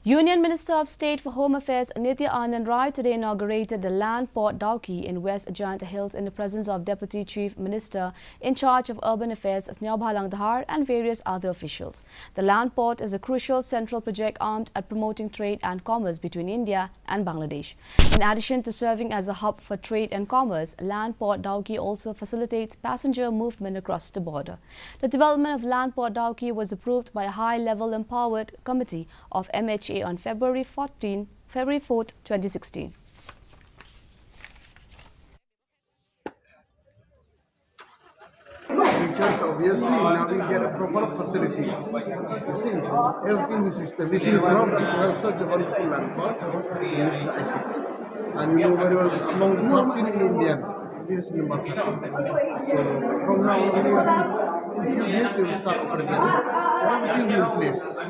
Union Minister of State for Home Affairs Nityanand today inaugurated the land port Dawki in Wjhd Hills in the presence of Deputy Chief Minister in charge of Urban Affairs Dahar and various other officials. The land port is a crucial central project aimed at promoting trade and commerce between India and Bangladesh. In addition to serving as a hub for trade and commerce, land port Dawki also facilitates passenger movement across the border. The development of land port Dawki was approved by a high-level empowered committee of MHA on February 4, 2016. Features obviously now we get a proper facilities. You see, everything is system. If you come, you have such a wonderful land park, and you know very well among the top in India, this is number 15. So from now on, in few years you will start operating. So everything in place.